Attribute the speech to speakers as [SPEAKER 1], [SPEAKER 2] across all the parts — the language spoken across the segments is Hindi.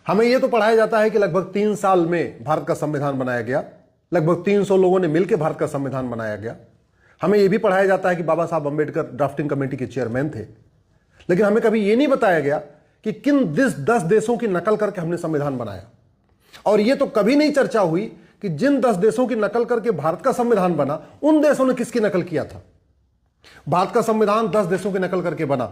[SPEAKER 1] हमें यह तो पढ़ाया जाता है कि लगभग 3 साल में भारत का संविधान बनाया गया, लगभग 300 लोगों ने मिलकर भारत का संविधान बनाया गया। हमें यह भी पढ़ाया जाता है कि बाबा साहब अंबेडकर ड्राफ्टिंग कमेटी के चेयरमैन थे। लेकिन हमें कभी यह नहीं बताया गया कि किन 10 देशों की नकल करके हमने संविधान बनाया। और यह तो कभी नहीं चर्चा हुई कि जिन 10 देशों की नकल करके भारत का संविधान बना, उन देशों ने किसकी नकल किया था। भारत का संविधान 10 देशों की नकल करके बना।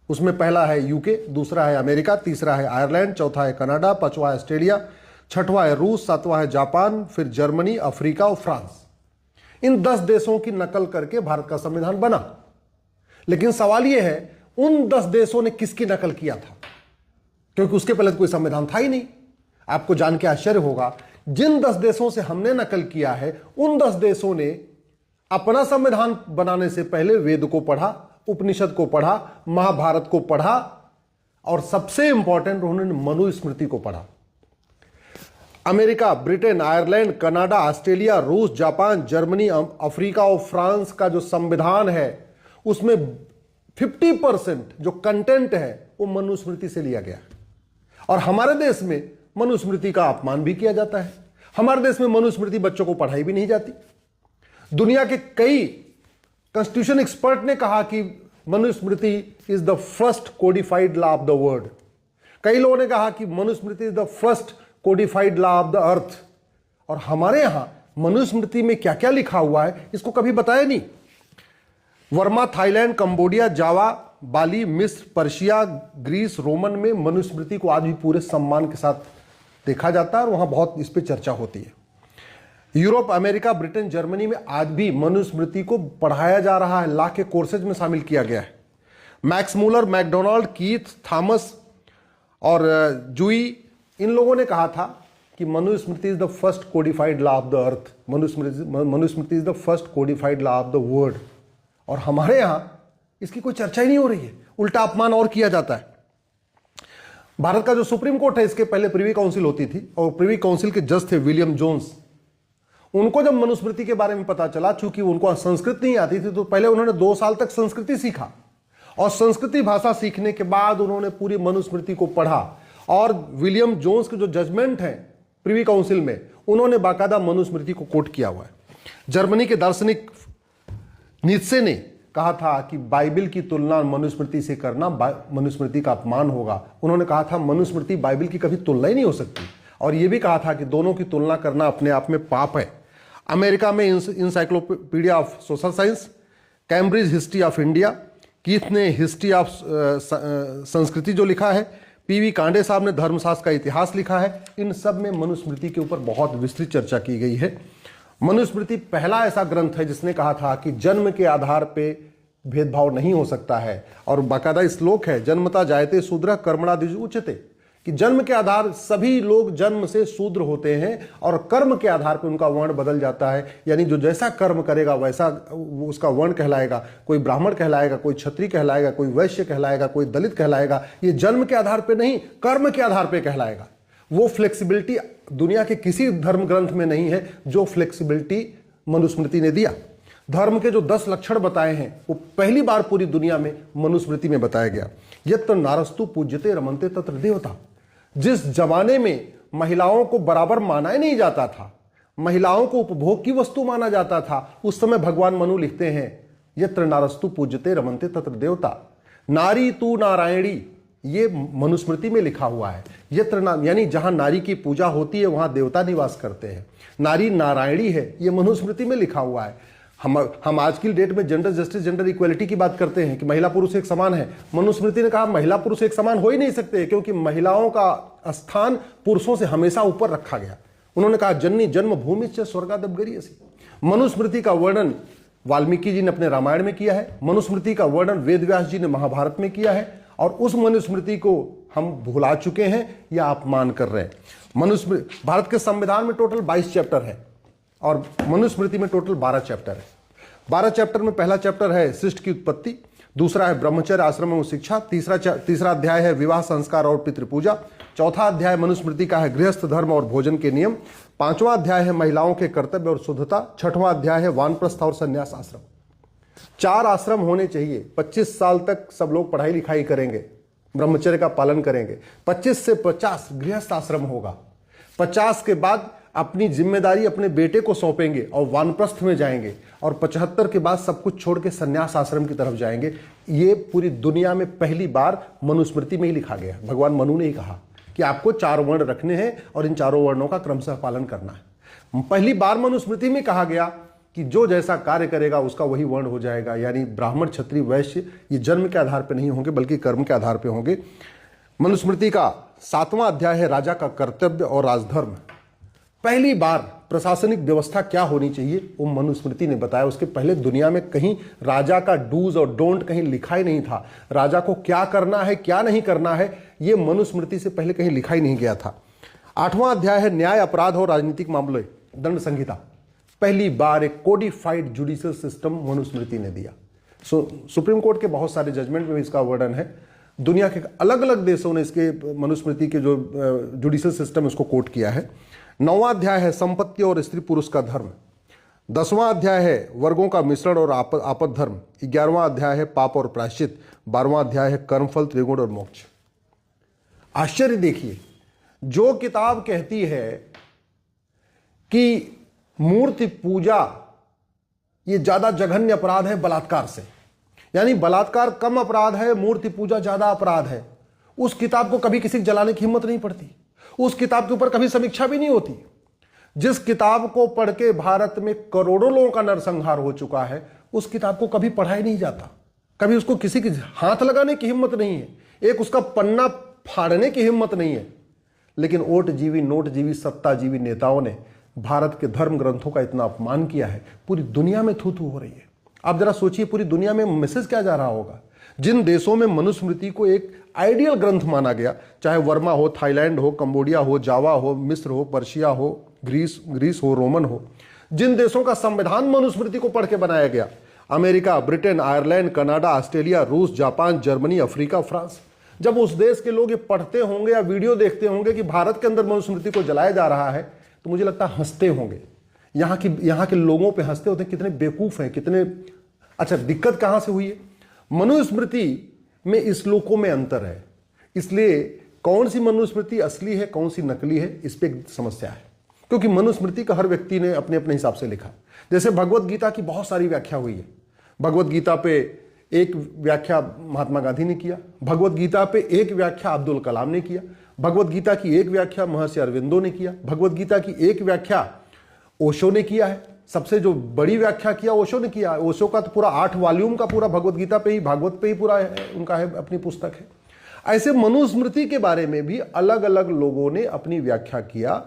[SPEAKER 1] उसमें पहला है यूके, दूसरा है अमेरिका, तीसरा है आयरलैंड, चौथा है कनाडा, पांचवा है ऑस्ट्रेलिया, छठवां है रूस, सातवां है जापान, फिर जर्मनी, अफ्रीका और फ्रांस। इन 10 देशों की नकल करके भारत का संविधान बना। लेकिन सवाल यह है, उन 10 देशों ने किसकी नकल किया था? क्योंकि उसके पहले तो कोई संविधान था ही नहीं। आपको जान के आश्चर्य होगा, जिन 10 देशों से हमने नकल किया है, उन 10 देशों ने अपना संविधान बनाने से पहले वेद को पढ़ा, उपनिषद को पढ़ा, महाभारत को पढ़ा और सबसे इंपॉर्टेंट उन्होंने मनुस्मृति को पढ़ा। America, Britain, Ireland, Canada, Australia, रूस, जापान, जर्मनी, अफ्रीका और फ्रांस का जो संविधान है उसमें 50% जो कंटेंट है वो मनुस्मृति से लिया गया। और हमारे देश में मनुस्मृति का अपमान भी किया जाता है। हमारे देश में मनुस्मृति बच्चों को पढ़ाई भी नहीं जाती। दुनिया के कई कॉन्स्टिट्यूशन एक्सपर्ट ने कहा कि Manusmriti is the first codified law of the world. कई लोगों ने कहा कि Manusmriti is the first codified law of the अर्थ। और हमारे यहां मनुस्मृति में क्या क्या लिखा हुआ है इसको कभी बताया नहीं। वर्मा, थाईलैंड, कंबोडिया, जावा, बाली, मिस्र, पर्शिया, ग्रीस, रोमन में मनुस्मृति को आज भी पूरे सम्मान के साथ देखा जाता है और वहां बहुत इस पर चर्चा होती है। यूरोप, अमेरिका, ब्रिटेन, जर्मनी में आज भी मनुस्मृति को पढ़ाया जा रहा है, ला के कोर्सेज में शामिल किया गया है। Max Muller, McDonald, Keith, Thomas और जूई, इन लोगों ने कहा था कि Manusmriti is the first codified law of the earth, Manusmriti is the first codified law of the world. और हमारे यहां इसकी कोई चर्चा ही नहीं हो रही है, उल्टा अपमान और किया जाता है। भारत का जो सुप्रीम कोर्ट है, इसके पहले प्रिवी काउंसिल होती थी और प्रिवी काउंसिल के जज थे विलियम जोन्स। उनको जब मनुस्मृति के बारे में पता चला, चूंकि उनको संस्कृत नहीं आती थी, तो पहले उन्होंने 2 साल तक संस्कृति सीखा और संस्कृति भाषा सीखने के बाद उन्होंने पूरी मनुस्मृति को पढ़ा। और विलियम जोन्स के जो जजमेंट है प्रिवी काउंसिल में, उन्होंने बाकायदा मनुस्मृति को कोट किया हुआ है। जर्मनी के दार्शनिक नीत्शे ने कहा था कि बाइबल की तुलना मनुस्मृति से करना मनुस्मृति का अपमान होगा। उन्होंने कहा था मनुस्मृति बाइबल की कभी तुलना ही नहीं हो सकती। और यह भी कहा था कि दोनों की तुलना करना अपने आप में पाप है। अमेरिका में encyclopedia of social science, Cambridge history of India, Keith ने हिस्ट्री ऑफ संस्कृति जो लिखा है, पीवी कांडे साहब ने धर्मशास्त्र का इतिहास लिखा है। इन सब में मनुस्मृति के ऊपर बहुत विस्तृत चर्चा की गई है। मनुस्मृति पहला ऐसा ग्रंथ है जिसने कहा था कि जन्म के आधार पे भेदभाव नहीं हो सकता है। और बाकायदा श्लोक है, जन्मता जायते शूद्र कर्मणा द्विज उच्यते, कि जन्म के आधार सभी लोग जन्म से शूद्र होते हैं और कर्म के आधार पर उनका वर्ण बदल जाता है। यानी जो जैसा कर्म करेगा वैसा उसका वर्ण कहलाएगा। कोई ब्राह्मण कहलाएगा, कोई क्षत्रिय कहलाएगा, कोई वैश्य कहलाएगा, कोई दलित कहलाएगा। ये जन्म के आधार पर नहीं, कर्म के आधार पर कहलाएगा। वो फ्लेक्सिबिलिटी दुनिया के किसी धर्म ग्रंथ में नहीं है जो फ्लेक्सिबिलिटी मनुस्मृति ने दिया। धर्म के जो 10 लक्षण बताए हैं वो पहली बार पूरी दुनिया में मनुस्मृति में बताया गया। यत्र नारस्तु पूज्यते रमन्ते तत्र देवता। जिस जमाने में महिलाओं को बराबर माना ही नहीं जाता था, महिलाओं को उपभोग की वस्तु माना जाता था, उस समय भगवान मनु लिखते हैं यत्र नारस्तु पूज्यते रमन्ते तत्र देवता। नारी तू नारायणी, ये मनुस्मृति में लिखा हुआ है। यत्र नाम यानी जहां नारी की पूजा होती है वहां देवता निवास करते हैं। नारी नारायणी है, ये मनुस्मृति में लिखा हुआ है। हम आज की डेट में जेंडर जस्टिस, जेंडर इक्वलिटी की बात करते हैं कि महिला पुरुष एक समान है। मनुस्मृति ने कहा महिला पुरुष एक समान हो ही नहीं सकते, क्योंकि महिलाओं का स्थान पुरुषों से हमेशा ऊपर रखा गया। उन्होंने कहा जननी जन्म भूमि से स्वर्गादप गरीयसी। मनुस्मृति का वर्णन वाल्मीकि जी ने अपने रामायण में किया है। मनुस्मृति का वर्णन वेद व्यास जी ने महाभारत में किया है। और उस मनुस्मृति को हम भुला चुके हैं या अपमान कर रहे हैं। मनुस्मृति, भारत के संविधान में टोटल 22 चैप्टर है और मनुस्मृति में टोटल 12 चैप्टर है। 12 चैप्टर में पहला चैप्टर है सृष्टि की उत्पत्ति, दूसरा है ब्रह्मचर्य आश्रम एवं शिक्षा, तीसरा अध्याय है विवाह संस्कार और पितृपूजा, चौथा अध्याय मनुस्मृति का है गृहस्थ धर्म और भोजन के नियम, पांचवां अध्याय है महिलाओं के कर्तव्य और शुद्धता, छठवां अध्याय है वानप्रस्थ और संन्यास आश्रम। 4 आश्रम होने चाहिए। 25 साल तक सब लोग पढ़ाई लिखाई करेंगे, ब्रह्मचर्य का पालन करेंगे। 25 से 50 गृहस्थ आश्रम होगा। 50 के बाद अपनी जिम्मेदारी अपने बेटे को सौंपेंगे और वानप्रस्थ में जाएंगे, और 75 के बाद सब कुछ छोड़ के संन्यास आश्रम की तरफ जाएंगे। ये पूरी दुनिया में पहली बार मनुस्मृति में ही लिखा गया। भगवान मनु ने ही कहा कि आपको 4 वर्ण रखने हैं और इन 4 वर्णों का क्रमशः पालन करना है। पहली बार मनुस्मृति में कहा गया कि जो जैसा कार्य करेगा उसका वही वर्ण हो जाएगा, यानी ब्राह्मण क्षत्रिय वैश्य ये जन्म के आधार पर नहीं होंगे बल्कि कर्म के आधार पर होंगे। मनुस्मृति का 7वां अध्याय है राजा का कर्तव्य और राजधर्म। पहली बार प्रशासनिक व्यवस्था क्या होनी चाहिए वो मनुस्मृति ने बताया। उसके पहले दुनिया में कहीं राजा का डूज और डोंट कहीं लिखा ही नहीं था। राजा को क्या करना है क्या नहीं करना है ये मनुस्मृति से पहले कहीं लिखा ही नहीं गया था। 8वां अध्याय है न्याय, अपराध और राजनीतिक मामले, दंड संहिता। पहली बार एक कोडिफाइड जुडिशियल सिस्टम मनुस्मृति ने दिया। सुप्रीम कोर्ट के बहुत सारे जजमेंट में भी इसका वर्णन है। दुनिया के अलग अलग देशों ने इसके मनुस्मृति के जो जुडिशियल सिस्टम उसको कोट किया है। 9वां अध्याय है संपत्ति और स्त्री पुरुष का धर्म। 10वां अध्याय है वर्गों का मिश्रण और आपद धर्म। 11वां अध्याय है पाप और प्रायश्चित। 12वां अध्याय है कर्मफल, त्रिगुण और मोक्ष। आश्चर्य देखिए, जो किताब कहती है कि मूर्ति पूजा ये ज्यादा जघन्य अपराध है बलात्कार से, यानी बलात्कार कम अपराध है, मूर्ति पूजा ज्यादा अपराध है, उस किताब को कभी किसी जलाने की हिम्मत नहीं पड़ती। उस किताब के ऊपर कभी समीक्षा भी नहीं होती। जिस किताब को पढ़ के भारत में करोड़ों लोगों का नरसंहार हो चुका है, उस किताब को कभी पढ़ा ही नहीं जाता। कभी उसको किसी के हाथ लगाने की हिम्मत नहीं है, एक उसका पन्ना फाड़ने की हिम्मत नहीं है। लेकिन ओटजीवी, नोटजीवी, सत्ताजीवी नेताओं ने भारत के धर्म ग्रंथों का इतना अपमान किया है, पूरी दुनिया में थू थू हो रही है। आप जरा सोचिए पूरी दुनिया में मैसेज क्या जा रहा होगा। जिन देशों में मनुस्मृति को एक आइडियल ग्रंथ माना गया, चाहे वर्मा हो, थाईलैंड हो, कंबोडिया हो, जावा हो, मिस्र हो, पर्शिया हो, ग्रीस हो, रोमन हो, जिन देशों का संविधान मनुस्मृति को पढ़ के बनाया गया, America, Britain, Ireland, Canada, Australia, रूस, जापान, जर्मनी, अफ्रीका, फ्रांस, जब उस देश के लोग ये पढ़ते होंगे या वीडियो देखते होंगे कि भारत के अंदर मनुस्मृति को जलाया जा रहा है, तो मुझे लगता है हंसते होंगे। यहाँ के लोगों पे हंसते होते कितने बेवकूफ हैं, कितने। अच्छा, दिक्कत कहां से हुई है? मनुस्मृति में श्लोकों में अंतर है, इसलिए कौन सी मनुस्मृति असली है कौन सी नकली है इस पे समस्या है। क्योंकि मनुस्मृति का हर व्यक्ति ने अपने अपने हिसाब से लिखा। जैसे भगवत गीता की बहुत सारी व्याख्या हुई है। भगवत गीता पे एक व्याख्या महात्मा गांधी ने किया, भगवत गीता पे एक व्याख्या अब्दुल कलाम ने किया, भगवत गीता की एक व्याख्या महर्षि अरविंदो ने किया, भगवत गीता की एक व्याख्या ओशो ने किया है। सबसे जो बड़ी व्याख्या किया ओशो ने किया। ओशो का तो पूरा 8 वॉल्यूम का पूरा भगवत गीता पे ही, भागवत पे ही पूरा है, उनका है, अपनी पुस्तक है। ऐसे मनुस्मृति के बारे में भी अलग अलग लोगों ने अपनी व्याख्या किया,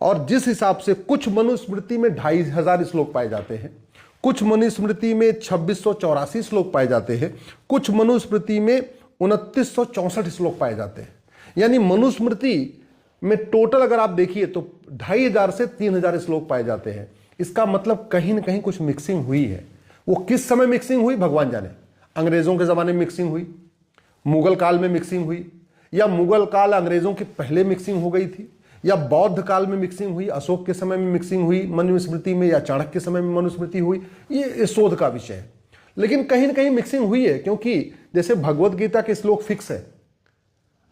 [SPEAKER 1] और जिस हिसाब से कुछ मनुस्मृति में 2500 श्लोक पाए जाते हैं, कुछ मनुस्मृति में 2684 श्लोक पाए जाते हैं, कुछ मनुस्मृति में 2964 श्लोक पाए जाते हैं। यानी मनुस्मृति में टोटल अगर आप देखिए तो 2500 से 3000 श्लोक पाए जाते हैं। इसका मतलब कहीं ना कहीं कुछ मिक्सिंग हुई है। वो किस समय मिक्सिंग हुई भगवान जाने। अंग्रेजों के जमाने में मिक्सिंग हुई, मुगल काल में मिक्सिंग हुई, या मुगल काल अंग्रेजों के पहले मिक्सिंग हो गई थी, या बौद्ध काल में मिक्सिंग हुई, अशोक के समय में मिक्सिंग हुई मनुस्मृति में, या चाणक्य के समय में मनुस्मृति हुई, ये शोध का विषय है। लेकिन कहीं ना कहीं मिक्सिंग हुई है, क्योंकि जैसे भगवत गीता के श्लोक फिक्स है,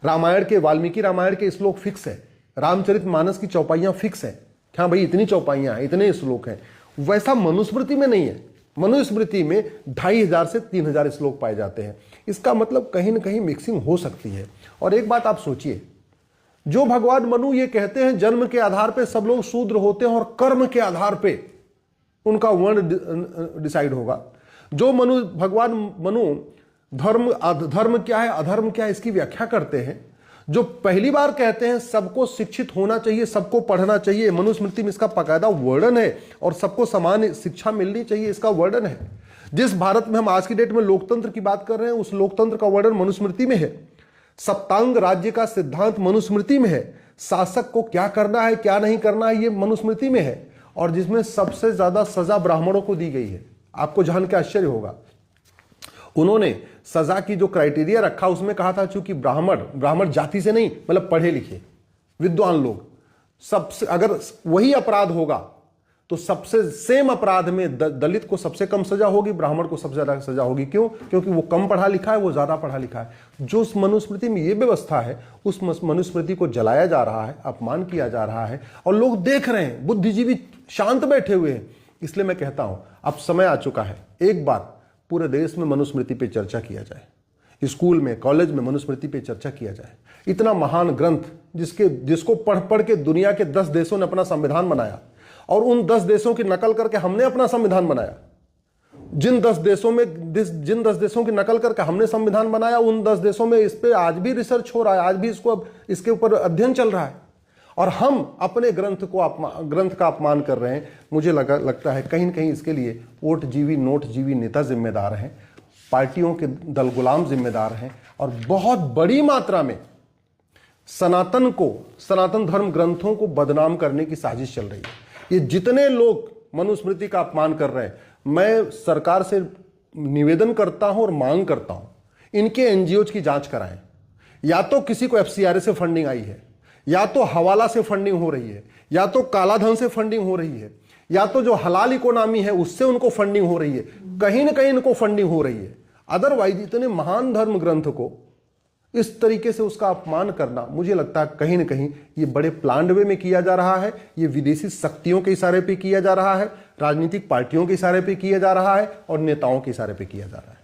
[SPEAKER 1] रामायण के, वाल्मीकि रामायण के श्लोक फिक्स है, रामचरितमानस की चौपाइयां फिक्स है, हाँ भाई इतनी चौपाइयां हैं, इतने श्लोक हैं। वैसा मनुस्मृति में नहीं है। मनुस्मृति में 2500 से 3000 श्लोक पाए जाते हैं। इसका मतलब कहीं ना कहीं मिक्सिंग हो सकती है। और एक बात आप सोचिए, जो भगवान मनु ये कहते हैं जन्म के आधार पे सब लोग शूद्र होते हैं और कर्म के आधार पे उनका वर्ण डिसाइड होगा। जो भगवान मनु धर्म क्या है अधर्म क्या है इसकी व्याख्या करते हैं, जो पहली बार कहते हैं सबको शिक्षित होना चाहिए, सबको पढ़ना चाहिए, मनुस्मृति में इसका बाकायदा वर्णन है, और सबको समान शिक्षा मिलनी चाहिए इसका वर्णन है। जिस भारत में हम आज की डेट में लोकतंत्र की बात कर रहे हैं, उस लोकतंत्र का वर्णन मनुस्मृति में है। सप्तांग राज्य का सिद्धांत मनुस्मृति में है। शासक को क्या करना है क्या नहीं करना है ये मनुस्मृति में है। और जिसमें सबसे ज्यादा सजा ब्राह्मणों को दी गई है। आपको जान के आश्चर्य होगा, उन्होंने सजा की जो क्राइटेरिया रखा उसमें कहा था चूंकि ब्राह्मण जाति से नहीं, मतलब पढ़े लिखे विद्वान लोग, सबसे अगर वही अपराध होगा तो सबसे सेम अपराध में दलित को सबसे कम सजा होगी, ब्राह्मण को सबसे ज्यादा सजा होगी। क्यों? क्योंकि वो कम पढ़ा लिखा है, वो ज्यादा पढ़ा लिखा है। जो उस मनुस्मृति में ये व्यवस्था है, उस मनुस्मृति को जलाया जा रहा है, अपमान किया जा रहा है, और लोग देख रहे हैं, बुद्धिजीवी शांत बैठे हुए हैं। इसलिए मैं कहता हूं अब समय आ चुका है, एक बार पूरे देश में मनुस्मृति पे चर्चा किया जाए, स्कूल में, कॉलेज में मनुस्मृति पे चर्चा किया जाए। इतना महान ग्रंथ जिसको पढ़ पढ़ के दुनिया के 10 देशों ने अपना संविधान बनाया, और उन 10 देशों की नकल करके हमने अपना संविधान बनाया। जिन 10 देशों की नकल करके हमने संविधान बनाया, उन 10 देशों में इस पे आज भी रिसर्च हो रहा है, आज भी इसके ऊपर अध्ययन चल रहा है, और हम अपने ग्रंथ का अपमान कर रहे हैं। मुझे लगता है कहीं न कहीं इसके लिए वोट जीवी नोट जीवी नेता जिम्मेदार हैं, पार्टियों के दल गुलाम जिम्मेदार हैं, और बहुत बड़ी मात्रा में सनातन धर्म ग्रंथों को बदनाम करने की साजिश चल रही है। ये जितने लोग मनुस्मृति का अपमान कर रहे हैं, मैं सरकार से निवेदन करता हूं और मांग करता हूं, इनके एनजीओज की जांच कराएं। या तो किसी को एफसीआरए से फंडिंग आई है, या तो हवाला से फंडिंग हो रही है, या तो कालाधन से फंडिंग हो रही है, या तो जो हलाल इकोनॉमी है उससे उनको फंडिंग हो रही है। कहीं ना कहीं इनको फंडिंग हो रही है। अदरवाइज इतने महान धर्म ग्रंथ को इस तरीके से उसका अपमान करना, मुझे लगता है कहीं ना कहीं ये बड़े प्लान्ड वे में किया जा रहा है। ये विदेशी शक्तियों के इशारे पे किया जा रहा है, राजनीतिक पार्टियों के इशारे पे किया जा रहा है, और नेताओं के इशारे पे किया जा रहा है।